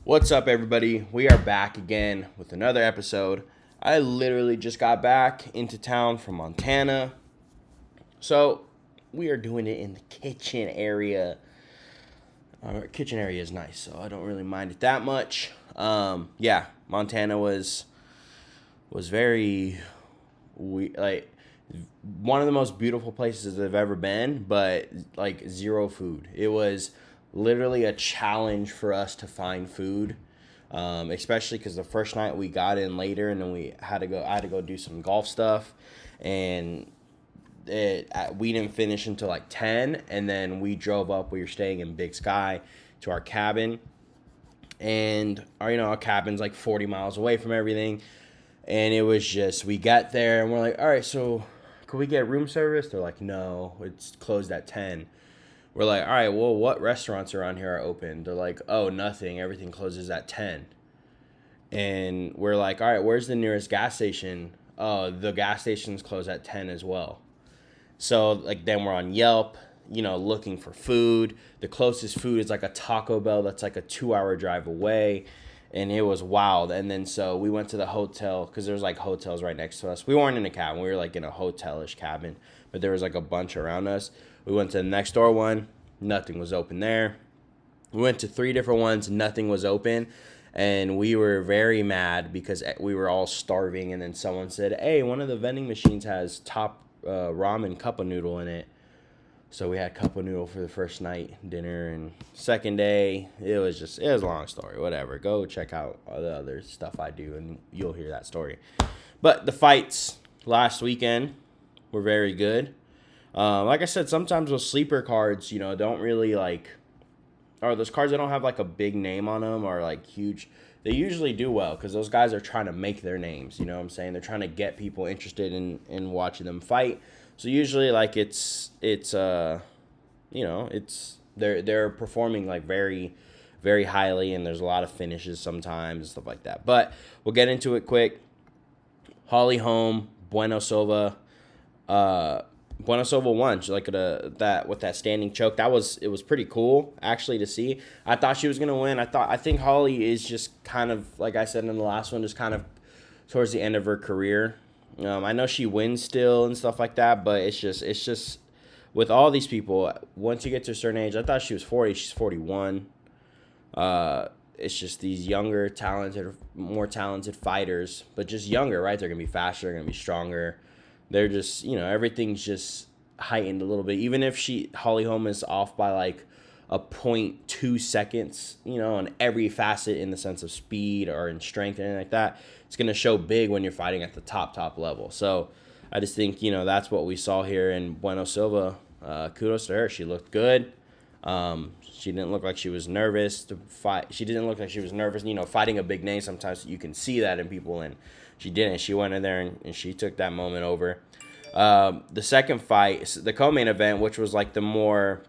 What's up, everybody? We are back again with another episode. I literally just got back into town from Montana. So, we are doing it in the kitchen area. Our kitchen area is nice, so I don't really mind it that much. Yeah, Montana was very like one of the most beautiful places I've ever been, but like zero food. It was literally a challenge for us to find food, especially because the first night we got in later, and then we had to go. I had to go do some golf stuff, and we didn't finish until like 10, and then we drove up. We were staying in Big Sky to our cabin, and our cabin's like 40 miles away from everything. And it was just, we got there and we're like, all right, so could we get room service? They're like, no, it's closed at 10. We're like, all right, well, what restaurants around here are open? They're like, oh, nothing. Everything closes at 10. And we're like, all right, where's the nearest gas station? Oh, the gas stations close at 10 as well. So, like, then we're on Yelp, looking for food. The closest food is like a Taco Bell that's like a 2-hour drive away. And it was wild. And then so we went to the hotel because there's like hotels right next to us. We weren't in a cabin. We were like in a hotel-ish cabin. But there was like a bunch around us. We went to the next door one. Nothing was open there. We went to 3 different ones. Nothing was open. And we were very mad because we were all starving. And then someone said, hey, one of the vending machines has top ramen cup of noodle in it. So we had cup of noodle for the first night dinner, and second day it was a long story. Whatever, go check out all the other stuff I do, and you'll hear that story. But the fights last weekend were very good. Like I said, sometimes those sleeper cards, don't really or those cards that don't have like a big name on them or like huge. They usually do well because those guys are trying to make their names. You know what I'm saying? They're trying to get people interested in watching them fight. So usually, like it's they're performing like very, very highly, and there's a lot of finishes sometimes and stuff like that. But we'll get into it quick. Holm, Bueno Silva, Bueno Silva won. She like that with that standing choke. It was pretty cool actually to see. I thought she was gonna win. I think Holly is just kind of like I said in the last one, just kind of towards the end of her career. I know she wins still and stuff like that, but it's just with all these people, once you get to a certain age, I thought she was 40, she's 41. It's just these younger, more talented fighters, but just younger, right? They're going to be faster, they're going to be stronger. They're just, everything's just heightened a little bit. Even if Holly Holm is off by like a 0.2 seconds, on every facet in the sense of speed or in strength or anything like that, it's going to show big when you're fighting at the top level. So I just think, that's what we saw here in Bueno Silva. Kudos to her. She looked good. She didn't look like she was nervous to fight. She didn't look like she was nervous. Fighting a big name, sometimes you can see that in people, and she didn't. She went in there and she took that moment over. The second fight, the co-main event, which was like the more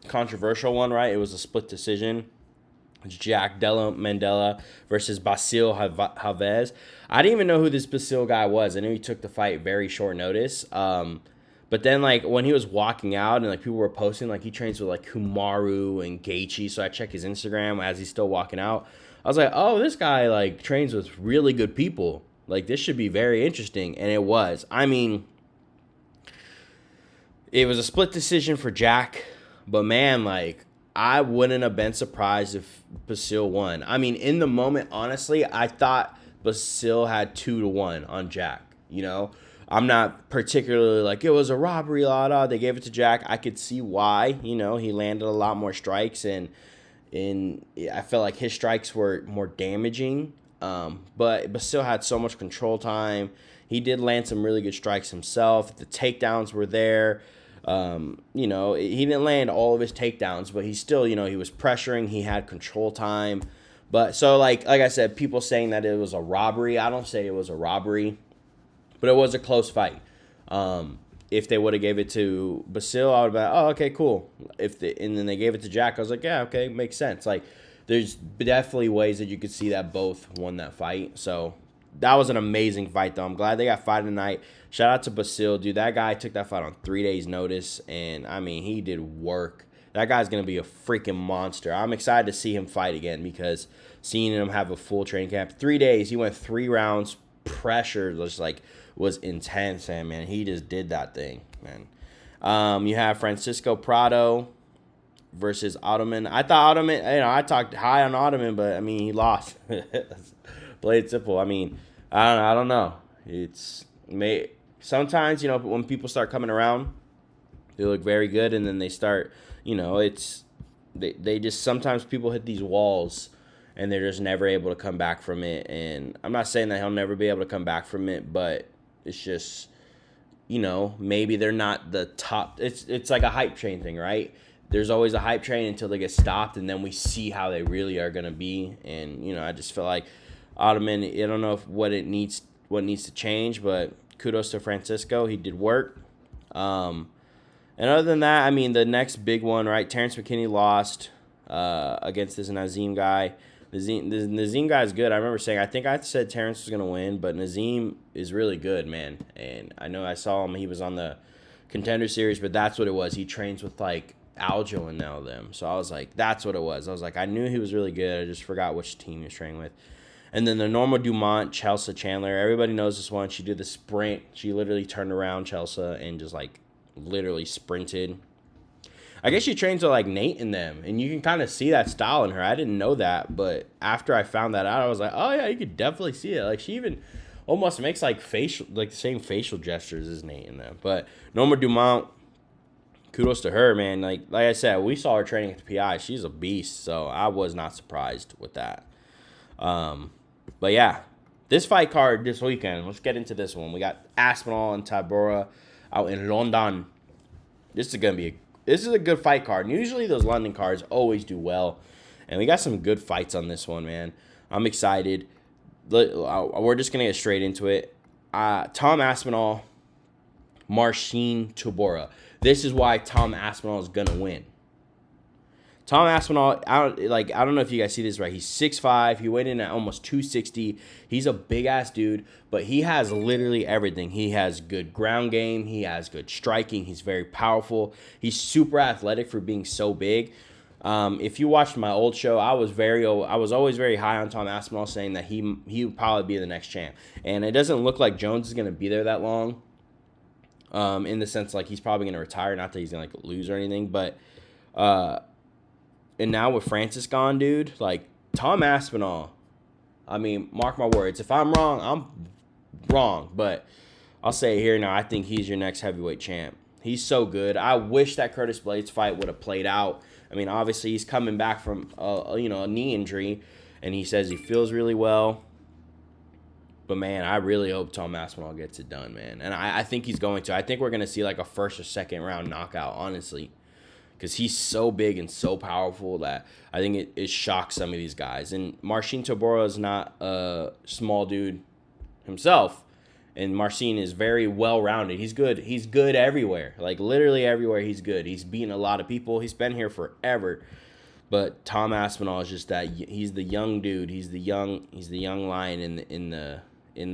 controversial one, right? It was a split decision. It's Jack Della Mandela versus Basil Havez. I didn't even know who this Basil guy was. I knew he took the fight very short notice. But then, like, when he was walking out and, like, people were posting, like, he trains with, like, Kumaru and Gaethje. So I checked his Instagram as he's still walking out. I was like, oh, this guy, like, trains with really good people. Like, this should be very interesting. And it was. I mean, it was a split decision for Jack. But, man, like, I wouldn't have been surprised if Basil won. I mean, in the moment, honestly, I thought Basil had 2-1 on Jack, I'm not particularly like, it was a robbery, They gave it to Jack. I could see why, he landed a lot more strikes, and I felt like his strikes were more damaging. But Basil had so much control time. He did land some really good strikes himself. The takedowns were there. He didn't land all of his takedowns, but he still, he was pressuring. He had control time. But so like I said, people saying that it was a robbery. I don't say it was a robbery, but it was a close fight. If they would have gave it to Basil, I would have been, oh, okay, cool. And then they gave it to Jack, I was like, yeah, okay, makes sense. Like, there's definitely ways that you could see that both won that fight. So that was an amazing fight, though. I'm glad they got fight tonight. Shout out to Basil, dude. That guy took that fight on 3 days' notice, and I mean, he did work that guy's going to be a freaking monster. I'm excited to see him fight again because seeing him have a full training camp. 3 days, he went 3 rounds. Pressure was intense, and man, he just did that thing, man. You have Francisco Prado versus Ottoman. I thought Ottoman, I talked high on Ottoman, but I mean, he lost. Played simple. I mean, I don't know. Sometimes, when people start coming around, they look very good, and then they start, they just, sometimes people hit these walls, and they're just never able to come back from it. And I'm not saying that he'll never be able to come back from it, but it's just, maybe they're not the top. It's like a hype train thing, right? There's always a hype train until they get stopped, and then we see how they really are going to be. And, I just feel like Ottoman, I don't know what needs to change, but kudos to Francisco. He did work. And other than that, I mean, the next big one, right? Terrence McKinney lost against this Nazim guy. The Nazim guy is good. I remember saying, I think I said Terrence was going to win, but Nazim is really good, man. And I know I saw him. He was on the Contender Series, but that's what it was. He trains with, like, Aljo and now them. So I was like, that's what it was. I was like, I knew he was really good. I just forgot which team he was training with. And then the Norma Dumont, Chelsea Chandler. Everybody knows this one. She did the sprint. She literally turned around Chelsea and just, like, literally sprinted. I guess she trains with, like, Nate and them. And you can kind of see that style in her. I didn't know that. But after I found that out, I was like, oh, yeah, you could definitely see it. Like, she even almost makes, like, the same facial gestures as Nate and them. But Norma Dumont, kudos to her, man. Like I said, we saw her training at the PI. She's a beast. So I was not surprised with that. But, yeah, this fight card this weekend, let's get into this one. We got Aspinall and Tybura out in London. This is a good fight card. And usually those London cards always do well. And we got some good fights on this one, man. I'm excited. We're just going to get straight into it. Tom Aspinall, Marcin Tybura. This is why Tom Aspinall is going to win. Tom Aspinall, I don't know if you guys see this right. He's 6'5". He weighed in at almost 260. He's a big-ass dude, but he has literally everything. He has good ground game. He has good striking. He's very powerful. He's super athletic for being so big. If you watched my old show, I was always very high on Tom Aspinall, saying that he would probably be the next champ. And it doesn't look like Jones is going to be there that long, in the sense like he's probably going to retire. Not that he's going to like lose or anything, but and now with Francis gone, dude, like Tom Aspinall, I mean, mark my words. If I'm wrong, I'm wrong. But I'll say it here now, I think he's your next heavyweight champ. He's so good. I wish that Curtis Blades fight would have played out. I mean, obviously he's coming back from a knee injury, and he says he feels really well. But, man, I really hope Tom Aspinall gets it done, man. And I think he's going to. I think we're going to see like a first or second round knockout, honestly. Because he's so big and so powerful that I think it shocks some of these guys. And Marcin Tybura is not a small dude himself. And Marcin is very well-rounded. He's good. He's good everywhere. Like, literally everywhere he's good. He's beaten a lot of people. He's been here forever. But Tom Aspinall is just that. He's the young dude. He's the young lion in the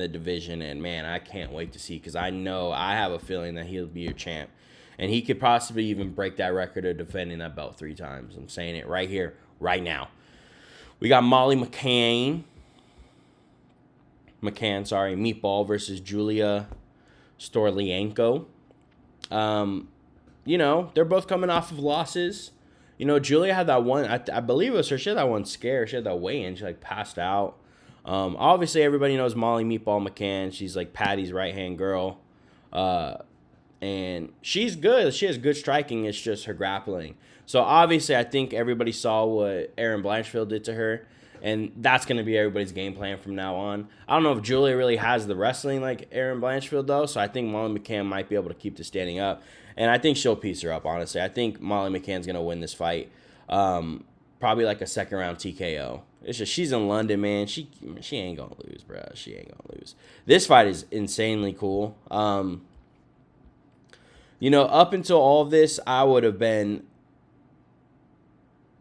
division. And, man, I can't wait to see, because I have a feeling that he'll be your champ. And he could possibly even break that record of defending that belt 3 times. I'm saying it right here, right now. We got Molly McCann, Meatball versus Julia Storlienko. They're both coming off of losses. Julia had that one, I believe it was her, she had that one scare. She had that weigh-in. She, passed out. Obviously, everybody knows Molly Meatball McCann. She's, Patty's right-hand girl. And she's good. She has good striking. It's just her grappling. So, obviously, I think everybody saw what Erin Blanchfield did to her. And that's going to be everybody's game plan from now on. I don't know if Julia really has the wrestling like Erin Blanchfield, though. So, I think Molly McCann might be able to keep the standing up. And I think she'll piece her up, honestly. I think Molly McCann's going to win this fight. Probably like a second-round TKO. It's just she's in London, man. She ain't going to lose, bro. She ain't going to lose. This fight is insanely cool. Up until all of this, I would have been,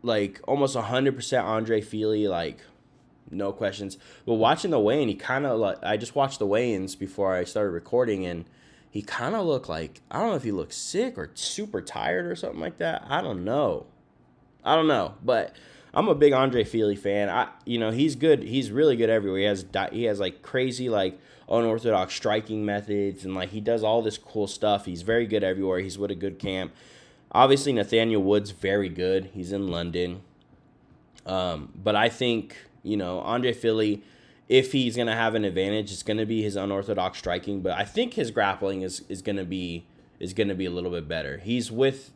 almost 100% Andre Fili, no questions. But watching the weigh-in, he kind of, I just watched the weigh-ins before I started recording, and he kind of looked like, I don't know if he looked sick or super tired or something like that. I don't know. But I'm a big Andre Fili fan. He's good. He's really good everywhere. He has like crazy like unorthodox striking methods, and like he does all this cool stuff. He's very good everywhere. He's with a good camp. Obviously, Nathaniel Wood's very good. He's in London. But I think, Andre Fili, if he's going to have an advantage, it's going to be his unorthodox striking. But I think his grappling is going to be a little bit better. He's with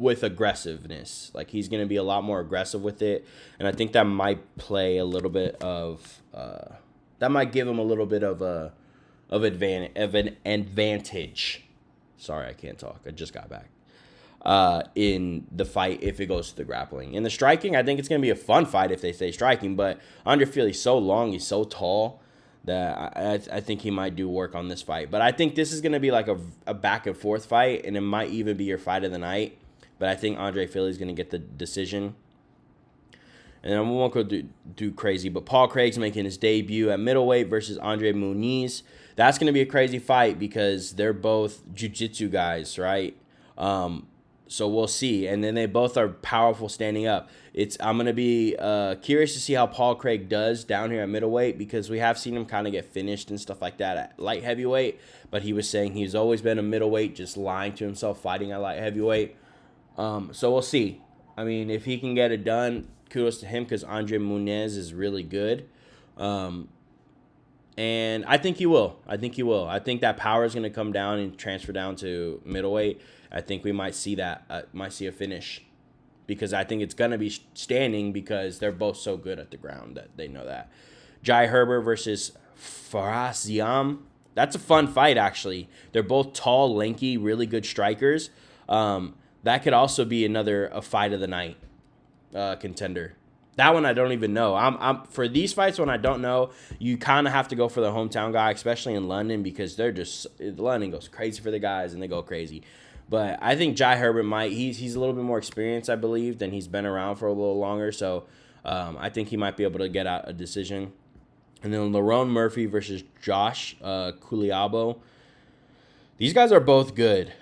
aggressiveness. Like, he's going to be a lot more aggressive with it. And I think that might play a little bit of that might give him a little bit of an advantage. Sorry, I can't talk. I just got back. In the fight if it goes to the grappling. In the striking, I think it's going to be a fun fight if they stay striking, but Andre Fili's so long, he's so tall, that I think he might do work on this fight. But I think this is going to be like a back and forth fight, and it might even be your fight of the night. But I think Andre Fili's going to get the decision. And then we won't go do crazy, but Paul Craig's making his debut at middleweight versus Andre Muniz. That's going to be a crazy fight because they're both jiu-jitsu guys, right? So we'll see. And then they both are powerful standing up. I'm going to be curious to see how Paul Craig does down here at middleweight, because we have seen him kind of get finished and stuff like that at light heavyweight. But he was saying he's always been a middleweight, just lying to himself, fighting at light heavyweight. So we'll see. I mean, if he can get it done, kudos to him, because Andre Muniz is really good. And I think he will. I think that power is going to come down and transfer down to middleweight. I think we might see that. Might see a finish, because I think it's going to be standing, because they're both so good at the ground that they know that. Jai Herbert versus Faraz Ziam. That's a fun fight, actually. They're both tall, lanky, really good strikers. That could also be a fight of the night contender. That one I don't even know. I'm for these fights when I don't know, you kind of have to go for the hometown guy, especially in London, because London goes crazy for the guys and they go crazy. But I think Jai Herbert he's a little bit more experienced, I believe, and he's been around for a little longer. So I think he might be able to get out a decision. And then Lerone Murphy versus Josh Culiabo. These guys are both good.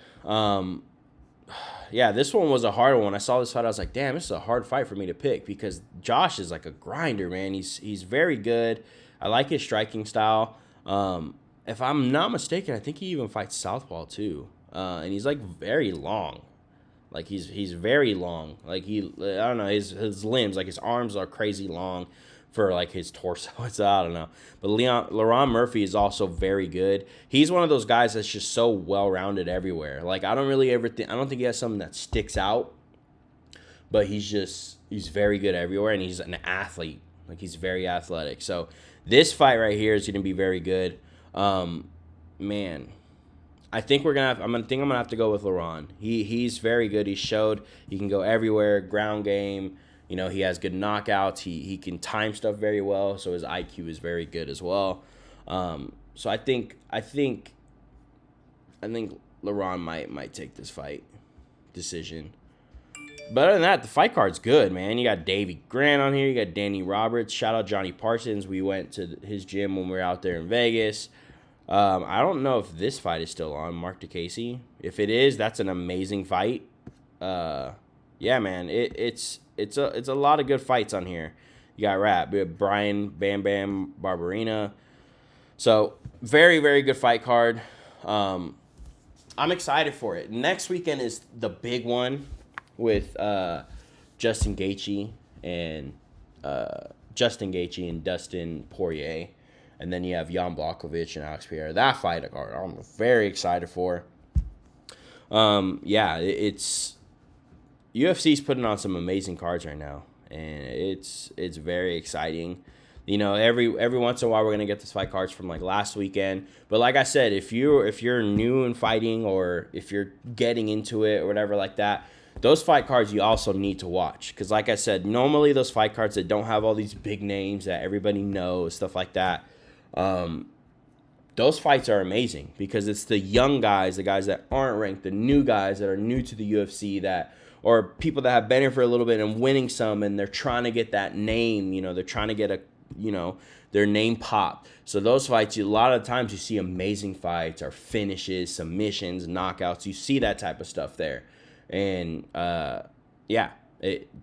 Yeah, this one was a hard one. When I saw this fight, I was like, damn, this is a hard fight for me to pick, because Josh is like a grinder, man. He's very good. I like his striking style. If I'm not mistaken, I think he even fights southpaw too. And he's like very long. Like he's very long. Like I don't know, his limbs, like his arms are crazy long for like his torso. So I don't know. But Lerone Murphy is also very good. He's one of those guys that's just so well-rounded everywhere. Like I don't think he has something that sticks out, but he's very good everywhere, and he's an athlete. Like he's very athletic. So this fight right here is going to be very good. Man, I think I'm gonna have to go with Lerone. He's very good. He showed he can go everywhere, ground game. He has good knockouts. He can time stuff very well, so his IQ is very good as well. So I think Lerone might take this fight decision. But other than that, the fight card's good, man. You got Davey Grant on here. You got Danny Roberts. Shout out Johnny Parsons. We went to his gym when we were out there in Vegas. I don't know if this fight is still on, Mark DeCasey. If it is, that's an amazing fight. Yeah, man, it's a lot of good fights on here. You got we have Brian Bam Bam Barberina. So very, very good fight card. I'm excited for it. Next weekend is the big one with Justin Gaethje and Dustin Poirier. And then you have Jan Blachowicz and Alex Pereira. That fight card I'm very excited for. Yeah, it's UFC's putting on some amazing cards right now, and it's very exciting. Every once in a while we're gonna get this fight cards from like last weekend. But like I said, if you're new in fighting, or if you're getting into it or whatever like that, those fight cards you also need to watch, because like I said, normally those fight cards that don't have all these big names that everybody knows, stuff like that. Those fights are amazing, because it's the young guys, the guys that aren't ranked, the new guys that are new to the UFC, or people that have been here for a little bit and winning some, and they're trying to get that name. They're trying to get their name pop. So those fights, a lot of times you see amazing fights or finishes, submissions, knockouts. You see that type of stuff there. And,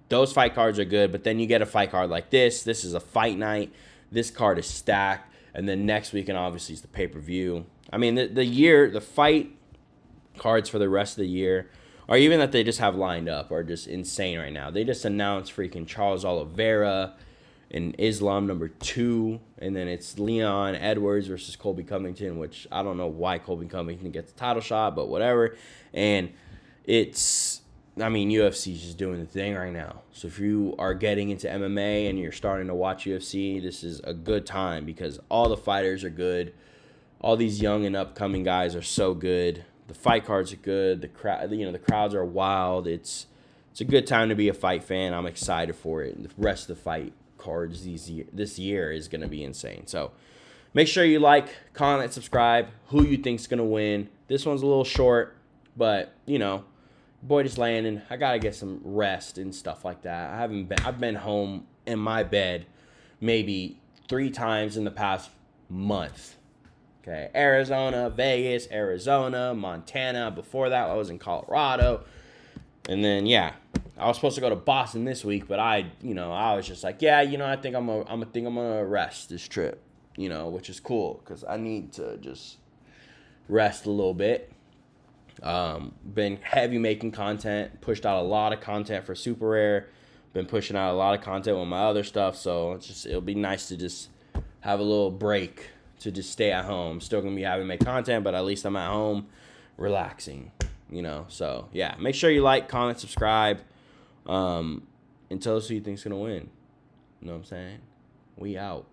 those fight cards are good. But then you get a fight card like this. This is a fight night. This card is stacked. And then next weekend, obviously, is the pay-per-view. I mean, the fight cards for the rest of the year, or even that they just have lined up, are just insane right now. They just announced freaking Charles Oliveira and Islam #2, and then it's Leon Edwards versus Colby Covington, which I don't know why Colby Covington gets the title shot, but whatever. And UFC is just doing the thing right now. So if you are getting into MMA and you're starting to watch UFC, this is a good time because all the fighters are good. All these young and upcoming guys are so good. The fight cards are good. The crowds are wild. It's a good time to be a fight fan. I'm excited for it. And the rest of the fight cards this year is going to be insane. So make sure you like, comment, subscribe. Who you think's going to win? This one's a little short, but boy just landing. I got to get some rest and stuff like that. I've been home in my bed maybe 3 times in the past month. Okay, Arizona, Vegas, Arizona, Montana. Before that, I was in Colorado. And then, I was supposed to go to Boston this week, but I was just like, I think I'm gonna rest this trip, which is cool because I need to just rest a little bit. Been heavy making content, pushed out a lot of content for Super Rare, been pushing out a lot of content with my other stuff, so it'll be nice to just have a little break to just stay at home. Still gonna be having to make content, but at least I'm at home relaxing, so make sure you like, comment, subscribe, and tell us who you think's gonna win. You know what I'm saying? We out.